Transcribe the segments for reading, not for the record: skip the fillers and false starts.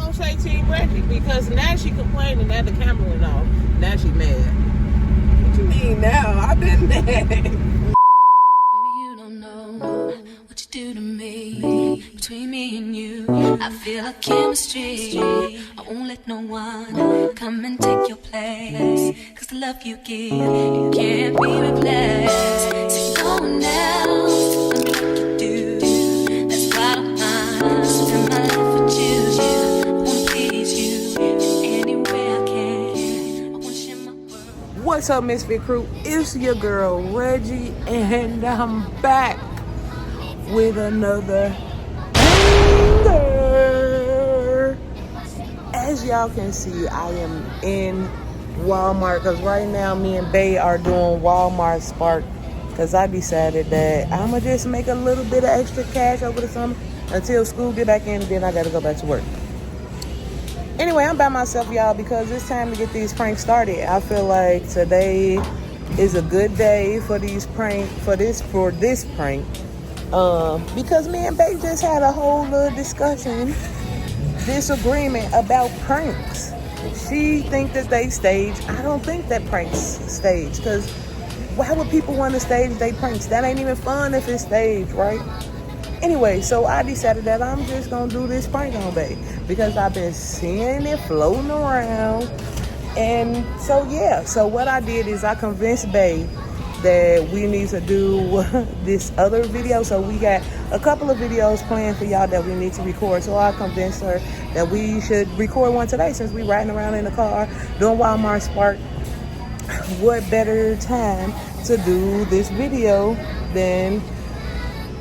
gonna say Team Reggie because now she complaining that the camera went off. Now she mad. What you mean now? I've been mad. Baby, you don't know what you do to me. Between me and you, I feel a chemistry. I won't let no one come and take your place. Cause the love you give, it can't be replaced. So no one else will do what you do. That's why I spend my life with you. I wanna please you in any way I can. I wanna share my world. What's up, Misfit Crew? It's your girl Reggie, and I'm back with another banger. As y'all can see, I am in Walmart because right now me and Bae are doing Walmart Spark because I decided that I'm gonna just make a little bit of extra cash over the summer until school get back in, and then I gotta go back to work. Anyway, I'm by myself, y'all, because it's time to get these pranks started. I feel like today is a good day for these prank for this prank. Because me and Bae just had a whole little disagreement about pranks. She think that they stage. I don't think that pranks stage, because why would people want to stage they pranks? That ain't even fun if it's staged, right? Anyway, so I decided that I'm just gonna do this prank on Bae because I've been seeing it floating around. And so yeah, so what I did is I convinced Bae that we need to do this other video. So we got a couple of videos planned for y'all that we need to record. So I convinced her that we should record one today since we riding around in the car doing Walmart Spark. What better time to do this video than,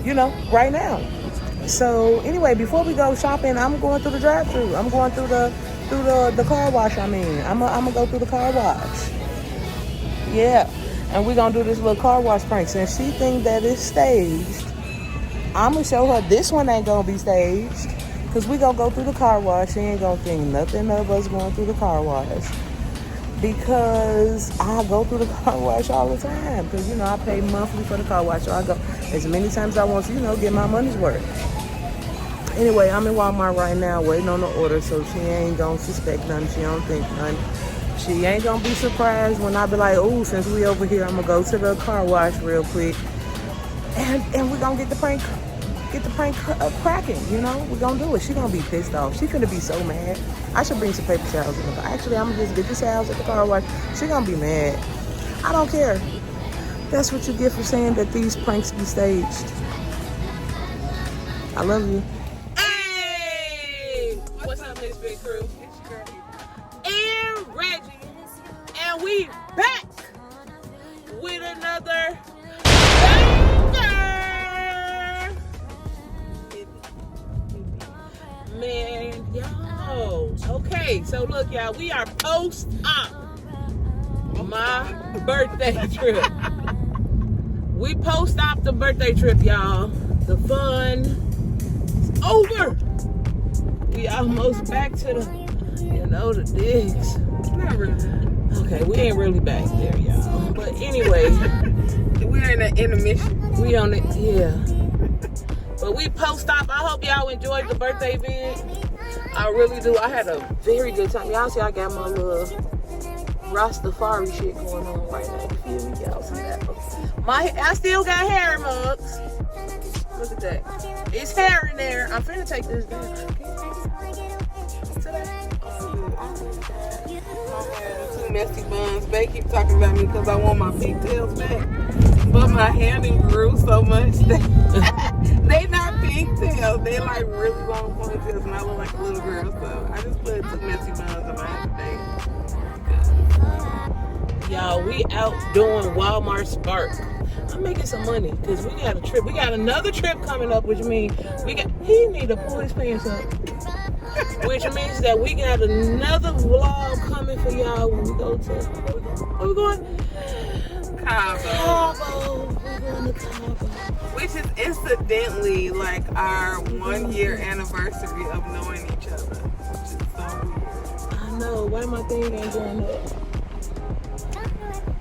you know, right now? So anyway, before we go shopping, I'm going through the drive-thru. I'm going through the car wash. I'm gonna go through the car wash. Yeah. And we're gonna do this little car wash prank. Since she think that it's staged, I'm gonna show her this one ain't gonna be staged. Cause we gonna go through the car wash. She ain't gonna think nothing of us going through the car wash. Because I go through the car wash all the time. Cause you know, I pay monthly for the car wash. So I go as many times as I want to, you know, get my money's worth. Anyway, I'm in Walmart right now waiting on the order. So she ain't gonna suspect nothing. She don't think nothing. She ain't gonna be surprised when I be like, oh, since we over here, I'm gonna go to the car wash real quick. And we're gonna get the prank cracking, you know? We're gonna do it. She gonna be pissed off. She gonna be so mad. I should bring some paper towels in the car. Actually, I'm gonna just get the towels at the car wash. She gonna be mad. I don't care. That's what you get for saying that these pranks be staged. I love you. Hey! What's up, Miss Big Crew? And Reggie. And we back with another banger. Man, y'all. Okay, so look, y'all, we are post-op my birthday trip. We post-op the birthday trip, y'all. The fun is over. We almost back to the, you know, the digs. Not really. Okay, we ain't really back there, y'all. But anyway, We're in an intermission. we on it, yeah. But we post-op. I hope y'all enjoyed the birthday event. I really do. I had a very good time. Y'all see I got my little Rastafari shit going on right now. You feel me? Y'all see that? I still got hair mugs. Look at that. It's hair in there. I'm finna take this down. Two messy buns. They keep talking about me because I want my pigtails back. But my hair done grew so much. They not pigtails. They like really long ponytails and I look like a little girl. So I just put two messy buns in my hair today. Y'all, we out doing Walmart Spark. I'm making some money because we got a trip. We got another trip coming up, which means he need to pull his pants up. Which means that we got another vlog coming for y'all when we go to, where we going? Cabo. We're going to Cabo. Which is incidentally like our 1 year anniversary of knowing each other. Which is so weird. I know. Why my thing ain't going up?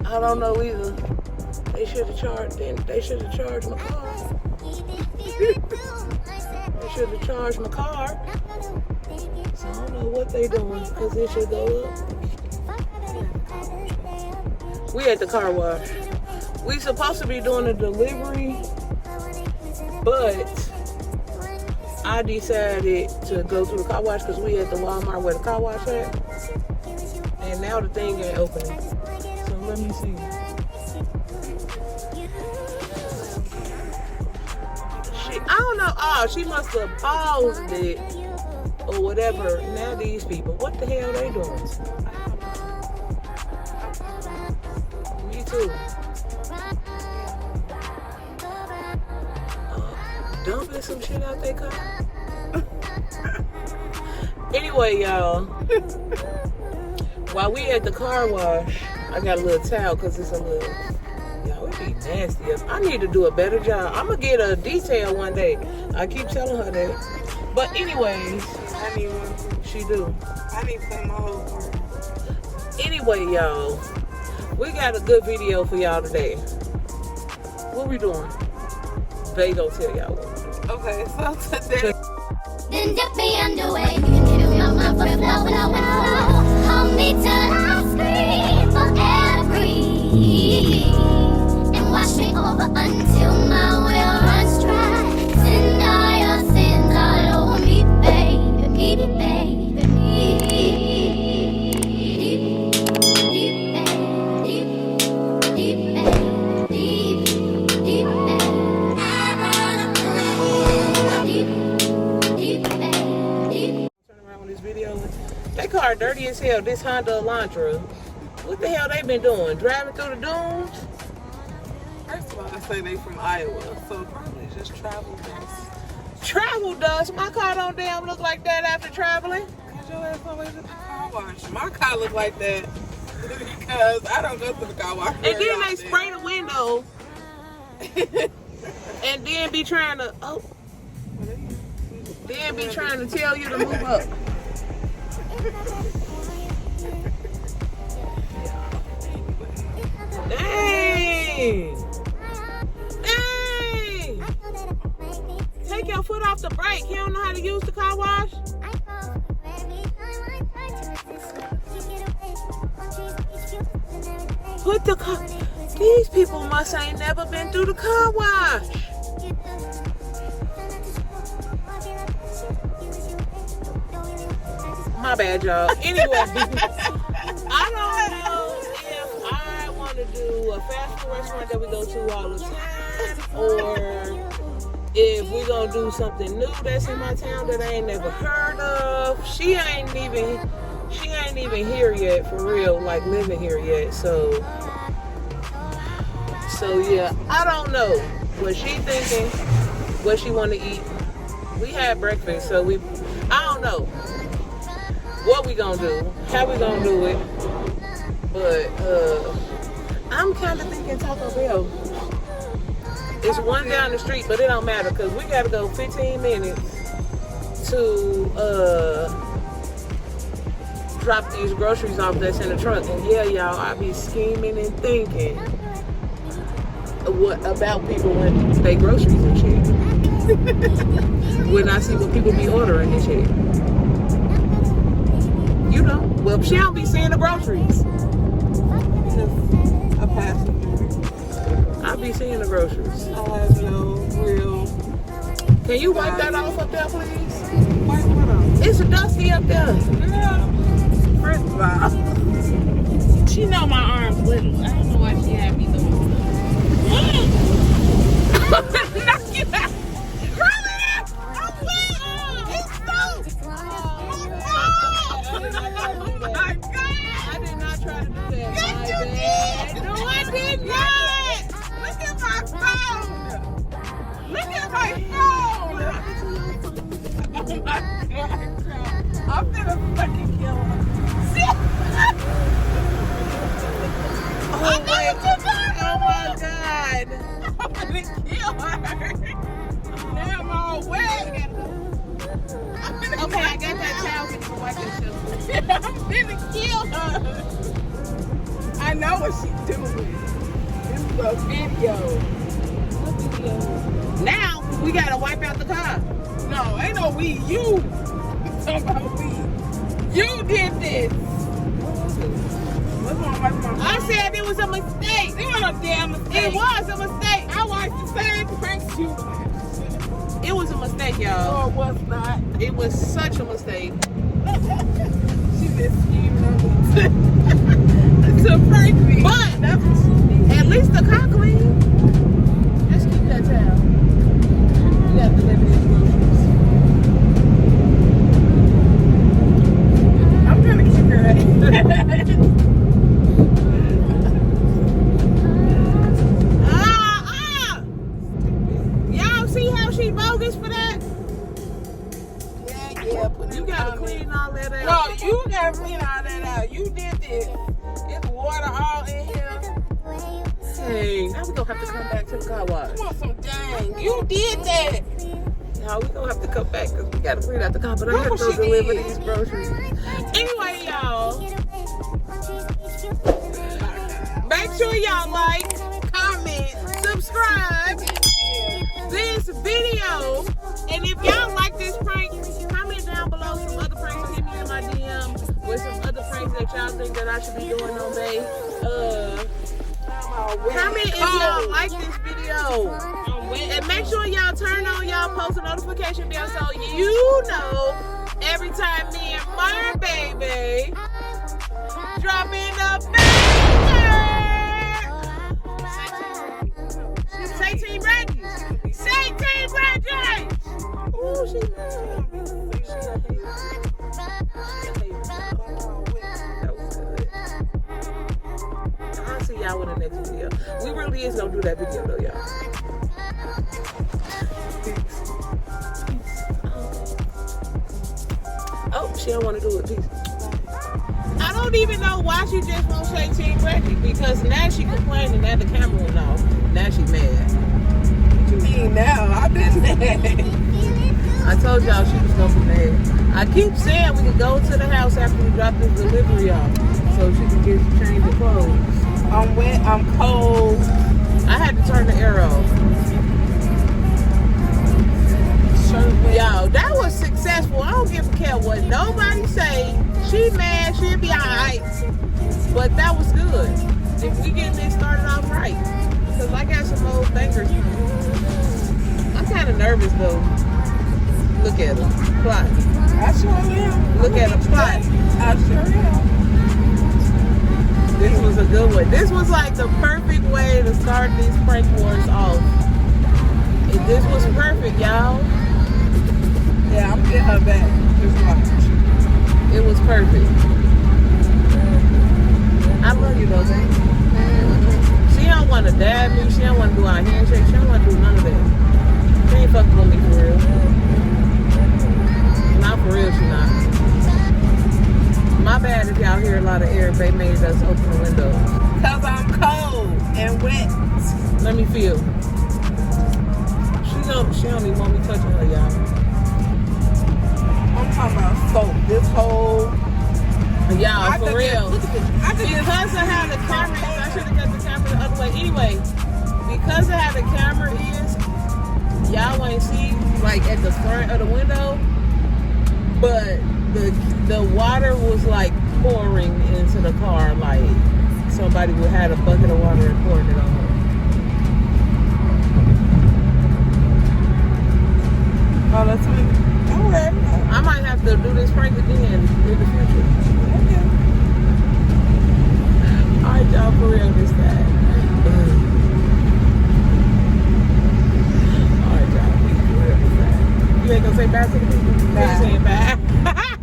I don't know either. They should have charged my car. They should have charged my car. So I don't know what they doing because it should go up. We at the car wash. We supposed to be doing a delivery, but I decided to go to the car wash because we at the Walmart where the car wash at. And now the thing ain't opening. So let me see. I don't know. Oh, she must have paused it or whatever. Now these people, what the hell they doing? Me too. Dumping some shit out their car. Anyway, y'all. While we at the car wash, I got a little towel because it's a little. Y'all, it be nasty. I need to do a better job. I'm gonna get a detail one day. I keep telling her that. But anyways, I need one. she do. I need to clean my whole car. Anyway, y'all, we got a good video for y'all today. What we doing? They gonna tell y'all what we doing. Okay, so today. Then dip me underway. Fill my cup, flow. Hold me till I scream forever free. And wash me over until my will runs dry. Send all your sins all over me, baby, baby, They car dirty as hell. This Honda Elantra. What the hell they been doing? Driving through the dunes? First of all, I say they from Iowa, so probably just travel dust. Travel dust? My car don't damn look like that after traveling. Cause your ass always at the car wash. My car look like that because I don't go to the car wash. And then they spray the window and then be trying to tell you to move up. Dang! Dang! Take your foot off the brake. You don't know how to use the car wash? Put the car. These people must ain't never been through the car wash. My bad, y'all. Anyway, I don't know if I want to do a fast food restaurant that we go to all the time, or if we're gonna do something new that's in my town that I ain't never heard of. She ain't even here yet, for real, like living here yet. So yeah, I don't know what she thinking, what she want to eat. We had breakfast, so I don't know what we gonna do, how we gonna do it, but I'm kind of thinking Taco Bell. It's one down the street, but it don't matter because we gotta go 15 minutes to drop these groceries off that's in the truck. And yeah, y'all, I be scheming and thinking what about people when they groceries and shit. When I see what people be ordering and shit. You know, well, she don't be seeing the groceries. Just a passenger. I be seeing the groceries. I have no real. Can you wipe that off up there, please? Wipe what off? It's dusty up there. Yeah. First of all, She know my arm's little. I don't know why she had me doing Knock you out. Oh my God! I did not try to do that. Yes, you did. No, I did not. look at my phone. Look at my phone. Oh my God. I'm gonna fucking kill her. Oh my God! I'm gonna kill her. Now I'm all wet. Okay, I got that towel. We can wipe that shit. I'm gonna kill her. I know what she's doing. This is a video. What video? Now we gotta wipe out the car. No, ain't no we. You. Talking about me. You did this. What's wrong? I said it was a mistake. It was a damn mistake. It was a mistake. I watched the same pranks you watched. It was a mistake, y'all. Or was not. It was such a mistake. She been scheming on me to prank me. But That's what she did. at least the car clean. Just keep that towel. You got to deliver these groceries. I'm trying to keep her at Y'all see how she bogus for that? Yeah, put You in gotta comments. clean all that out. No, you gotta clean all that out. You did this. It's water all in here. Hey, now we gonna have to come back to the car wash. You want some dang. You did that. Now we gonna have to come back because we gotta clean out the car, but I Look have to what go she deliver did. these groceries. Anyway, y'all, make sure y'all like, comment, subscribe this video, and if y'all like this prank, comment down below some other pranks. Hit me in my DM with some other pranks that y'all think that I should be doing on May. Comment if y'all like this video. And make sure y'all turn on y'all post notification bell so you know every time me and my baby drop in the banger. Say Team Reggie. Say Team Reggie. Ooh, she that was good. I'll see y'all in the next video. We really is gonna do that video though, y'all. Oh, she don't want to do it. Peace. I don't even know why she just won't say Team Reggie because now she complaining that the camera went off. Now she mad. What you mean now? I've been mad. I told y'all she was gonna be mad. I keep saying we could go to the house after we drop this delivery off so she can get change of clothes. I'm wet. I'm cold. I had to turn the air off. Yo, that was successful. I don't give a care what nobody say. She mad, she'll be alright. But that was good. If we get this started off right. Because I got some old bangers. I'm kind of nervous though. Look at her. Plot. I sure am. Look at her. Plot. I sure am. This was a good one. This was like the perfect way to start these prank wars off. And this was perfect, y'all. Yeah, I'm getting her back. Just watch. It was perfect. I love you though, baby. She don't want to dab me. She don't want to do our handshake. She don't want to do none of that. She ain't fucking with me for real. Not for real, she not. My bad if y'all hear a lot of air. They made us open the window. Cause I'm cold and wet. Let me feel. She don't even want me touching her, y'all. I'm talking about soap. This whole. Y'all, for real. I could Because of how the camera is, I should have got the camera the other way. Anyway, because of how the camera is, y'all ain't see like at the front of the window, but the water was like pouring into the car, like somebody would have a bucket of water and pouring it on her. Oh, that's me. Okay. I might have to do this prank again in the future. Okay. Alright, y'all, for real this time. Alright, y'all, for real this time. You ain't gonna say bye to the people? Bye. You saying bye?